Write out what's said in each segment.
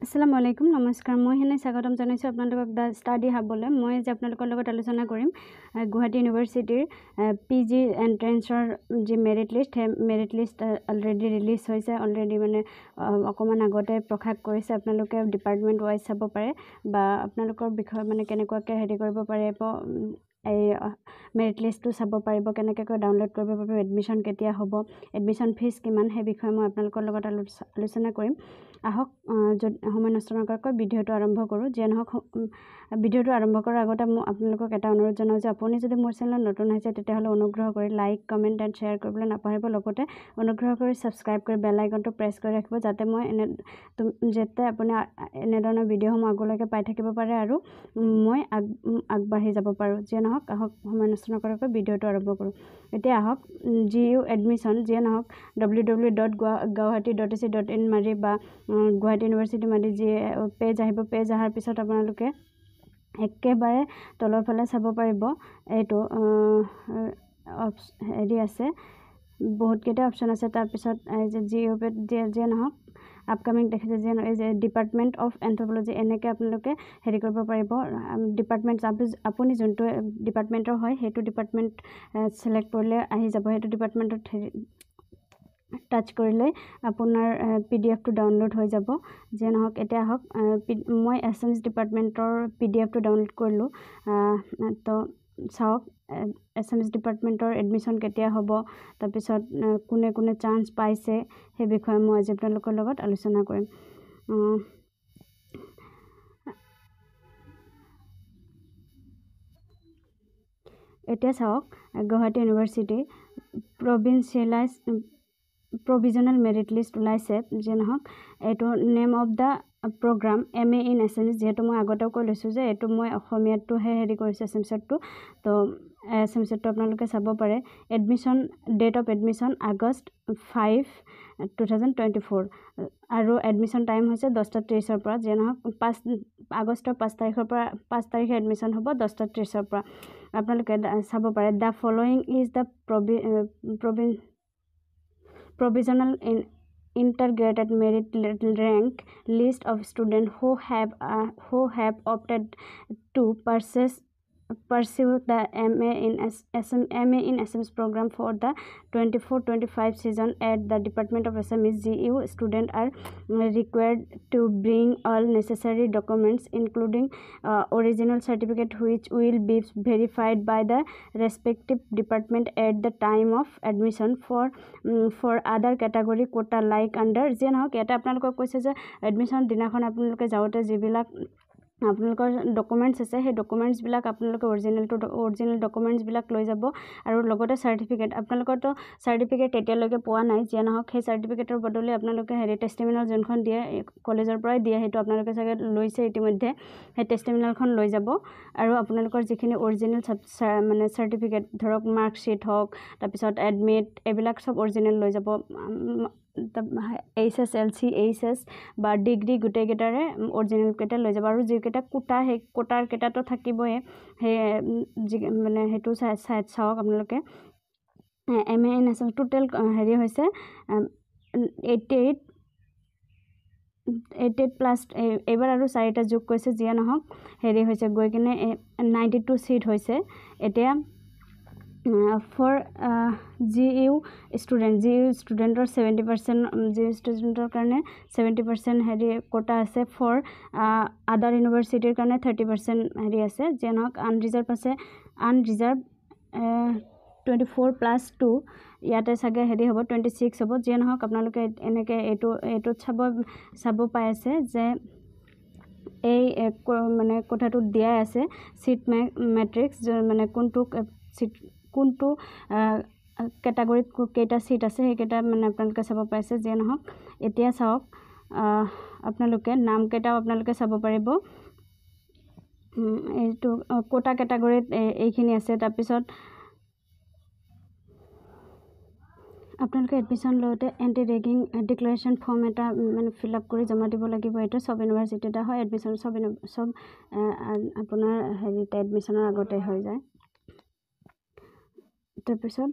আসসালামু আলাইকুম নমস্কাৰ মই হেনে স্বাগতম জনাইছোঁ আপোনালোকক দা ষ্টাডি হাবলৈ মই যে আপোনালোকৰ লগত আলোচনা কৰিম গুৱাহাটী ইউনিভাৰ্চিটিৰ পিজি এন্ট্ৰেন্সৰ যি মেৰিট লিষ্ট অলৰেডি ৰিলিজ হৈছে অলৰেডি মানে অকমান আগতে প্ৰকাশ কৰিছে আপোনালোকে ডিপাৰ্টমেণ্ট ৱাইজ চাব পাৰে বা আপোনালোকৰ বিষয় মানে কেনেকুৱাকৈ হেৰি কৰিব পাৰে এই মেৰিট লিষ্টটো চাব পাৰিব কেনেকৈ ডাউনলোড কৰিব পাৰিব এডমিশ্যন কেতিয়া হ'ব এডমিশ্যন ফিজ কিমান সেই বিষয়ে মই আপোনালোকৰ লগত আলোচনা কৰিম আহক সময় নষ্ট নকৰাকৈ ভিডিঅ'টো আৰম্ভ কৰোঁ যে নহওক ভিডিঅ'টো আৰম্ভ কৰাৰ আগতে মই আপোনালোকক এটা অনুৰোধ জনাওঁ যে আপুনি যদি মোৰ চেনেলত নতুন হৈছে তেতিয়াহ'লে অনুগ্ৰহ কৰি লাইক কমেণ্ট এণ্ড শ্বেয়াৰ কৰিবলৈ নাপাহৰিব লগতে অনুগ্ৰহ কৰি ছাবস্ক্ৰাইব কৰি বেল আইকনটো প্ৰেছ কৰি ৰাখিব যাতে মই যাতে আপুনি এনেধৰণৰ ভিডিঅ'সমূহ আগলৈকে পাই থাকিব পাৰে আৰু মই আগবাঢ়ি যাব পাৰোঁ যে নহওক আহক সময় নষ্ট নকৰাকৈ ভিডিঅ'টো আৰম্ভ কৰোঁ এতিয়া আহক GU এডমিশ্যন যিয়ে নহওক www.guwahati.ac.in মাৰি বা গুৱাহাটী ইউনিভাৰ্চিটি মাৰি যি পেজ আহিব পেজ অহাৰ পিছত আপোনালোকে একেবাৰে তলৰ ফালে চাব পাৰিব এইটো হেৰি আছে বহুতকেইটা অপশ্যন আছে তাৰপিছত GU যিয়ে নহওক আপকামিং দেখিছে যে ডিপাৰ্টমেণ্ট অফ এন্থ্ৰপলজি এনেকৈ আপোনালোকে হেৰি কৰিব পাৰিব ডিপাৰ্টমেণ্ট আপুনি যোনটো ডিপাৰ্টমেণ্টৰ হয় সেইটো ডিপাৰ্টমেণ্ট চিলেক্ট কৰিলে আহি যাব সেইটো ডিপাৰ্টমেণ্টত হেৰি টাচ কৰিলে আপোনাৰ PDF টো ডাউনলোড হৈ যাব যে নহওক এতিয়া আহক মই এছএমএছ ডিপাৰ্টমেণ্টৰ PDF টো ডাউনলোড কৰিলোঁ তো চাওক এছএমএছ ডিপাৰ্টমেণ্টৰ এডমিশ্যন কেতিয়া হ'ব তাৰপিছত কোনে কোনে চান্স পাইছে সেই বিষয়ে মই আজি আপোনালোকৰ লগত আলোচনা কৰিম এতিয়া চাওক Guwahati university provisional merit list ওলাইছে যে নহওক এইটো name of the program MA in Assamese যেহেতু মই আগতেও কৈ লৈছোঁ যে এইটো মই অসমীয়াটোহে হেৰি কৰিছোঁ এছএমএছটো তো এছএমএছটো আপোনালোকে চাব পাৰে admission date of admission August 5 2024 আৰু এডমিশ্যন টাইম হৈছে 10:30 পৰা যে নহওক আগষ্টৰ 5 তাৰিখৰ পৰা 5 তাৰিখে এডমিশ্যন হ'ব 10:30 পৰা আপোনালোকে চাব পাৰে the following is the provisional integrated merit rank list of students who have opted to pursue the MA in Assamese program for the 24-25 season at the Department of Assamese. GU students are required to bring all necessary documents including original certificate which will be verified by the respective department at the time of admission for other category quota like under যে নহওক এটা আপোনালোকক কৈছে যে admission দিনাখন আপোনালোকে যাওঁতে যিবিলাক আপোনালোকৰ ডকুমেণ্টছ আছে সেই ডকুমেণ্টছবিলাক আপোনালোকে অৰিজিনেল ডকুমেণ্টছবিলাক লৈ যাব আৰু লগতে চাৰ্টিফিকেট আপোনালোকৰতো চাৰ্টিফিকেট এতিয়ালৈকে পোৱা নাই যে নহওক সেই চাৰ্টিফিকেটৰ বদলি আপোনালোকে হেৰি টেষ্টিমেনিয়েল যোনখন দিয়ে কলেজৰ পৰাই দিয়ে সেইটো আপোনালোকে চাগে লৈছে ইতিমধ্যে সেই টেষ্টিমেনিয়েলখন লৈ যাব আৰু আপোনালোকৰ যিখিনি অৰিজিনেল মানে চাৰ্টিফিকেট ধৰক মাৰ্কশ্বিট হওক তাৰপিছত এডমিট এইবিলাক চব অৰিজিনেল লৈ যাব HS LC HS বা ডিগ্ৰী গোটেইকেইটাৰে অৰিজিনেল কেইটা লৈ যাব আৰু যিকেইটা কোটা সেই কোটাৰ কেইটাতো থাকিবই সেই মানে সেইটো চাওক আপোনালোকে MA in Assamese টোটেল হেৰি হৈছে 88 প্লাছ এইবাৰ আৰু 4টা যোগ কৰিছে যিয়ে নহওক হেৰি হৈছে গৈ কিনে 92 সিট হৈছে এতিয়া for GU ষ্টুডেণ্টৰ 70% GU ষ্টুডেণ্টৰ কাৰণে 70% হেৰি কোটা আছে ফৰ আদাৰ ইউনিভাৰ্চিটিৰ কাৰণে 30% হেৰি আছে যে নহওক আনৰিজাৰ্ভ 24+2 ইয়াতে চাগে হেৰি হ'ব 26 হ'ব যে নহওক আপোনালোকে এনেকৈ এইটোত চাব পাই আছে যে এই মানে কোঠাটোত দিয়াই আছে সিট মেট্ৰিক্স মানে কোনটো কেটাগৰীত কেইটা সিট আছে সেইকেইটা মানে আপোনালোকে চাব পাইছে যে নহওক এতিয়া চাওক আপোনালোকে নামকেইটাও আপোনালোকে চাব পাৰিব এইটো কোটা কেটাগৰীত এইখিনি আছে তাৰপিছত আপোনালোকে এডমিশ্যন লওঁতে এণ্টি ৰেগিং ডিক্লেৰেশ্যন ফৰ্ম এটা মানে ফিল আপ কৰি জমা দিব লাগিব এইটো চব ইউনিভাৰ্চিটিতে হয় এডমিশ্যন চব আপোনাৰ হেৰিতে এডমিশ্যনৰ আগতে হৈ যায় তাৰপিছত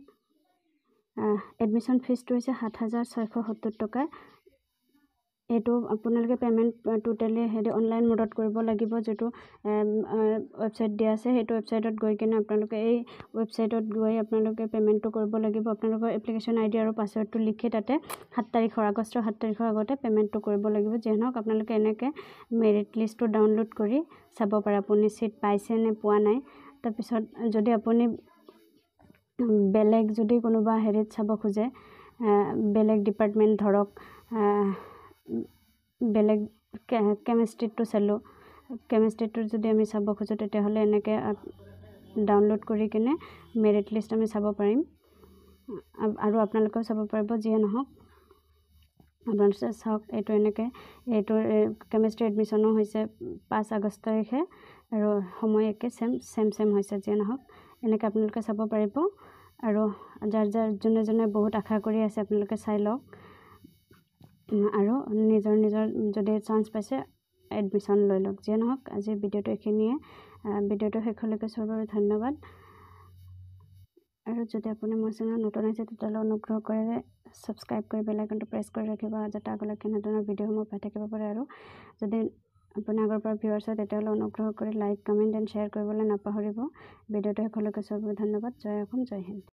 এডমিশ্যন ফিজটো হৈছে 7,670 টকা এইটো আপোনালোকে পে'মেণ্ট টোটেলি হেৰি অনলাইন মোডত কৰিব লাগিব, যিটো ৱেবছাইট দিয়া আছে সেইটো ৱেবছাইটত গৈ কিনে আপোনালোকে এই ৱেবছাইটত গৈ আপোনালোকে পে'মেণ্টটো কৰিব লাগিব। আপোনালোকৰ এপ্লিকেশ্যন আইডি আৰু পাছৱৰ্ডটো লিখি তাতে আগষ্টৰ 7 তাৰিখৰ আগতে পে'মেণ্টটো কৰিব লাগিব। যিয়ে নহওক আপোনালোকে এনেকৈ মেৰিট লিষ্টটো ডাউনলোড কৰি চাব পাৰে আপুনি ছিট পাইছে নে পোৱা নাই। তাৰপিছত যদি আপুনি বেলেগ যদি কোনোবা হেৰিত চাব খোজে, বেলেগ ডিপাৰ্টমেণ্ট ধৰক বেলেগ কেমিষ্ট্ৰিটো চালোঁ, কেমিষ্ট্ৰিটোত যদি আমি চাব খোজোঁ তেতিয়াহ'লে এনেকৈ ডাউনলোড কৰি কিনে মেৰিট লিষ্ট আমি চাব পাৰিম আৰু আপোনালোকেও চাব পাৰিব। যিয়ে নহওক আপোনালোকে চাওক, এইটো এনেকৈ এইটো কেমিষ্ট্ৰি এডমিশ্যনো হৈছে 5 আগষ্ট তাৰিখে আৰু সময় একে চেম হৈছে। যিয়ে নহওক এনেকৈ আপোনালোকে চাব পাৰিব আৰু যোনে বহুত আশা কৰি আছে আপোনালোকে চাই লওক আৰু নিজৰ যদি চান্স পাইছে এডমিশ্যন লৈ লওক। যিয়ে নহওক আজিৰ ভিডিঅ'টো এইখিনিয়ে। ভিডিঅ'টো শেষলৈকে চোৱাৰ বাবে ধন্যবাদ। আৰু যদি আপুনি মোৰ চেনেল নতুন হৈছে তেতিয়াহ'লে অনুগ্ৰহ কৰি ছাবস্ক্ৰাইব কৰি বেল আইকনটো প্ৰেছ কৰি ৰাখিব, যাতে আগলৈ কেনেধৰণৰ ভিডিঅ'সমূহ পাই থাকিব পাৰে। আৰু যদি আপুনি আগৰ পৰা ভিউৱাৰ্ছ হয় তেতিয়াহ'লে অনুগ্ৰহ কৰি লাইক, কমেণ্ট এণ্ড শ্বেয়াৰ কৰিবলৈ নাপাহৰিব। ভিডিঅ'টো শেষলৈকে চোৱাৰ বাবে ধন্যবাদ। জয় অসম, জয় হিন্দ।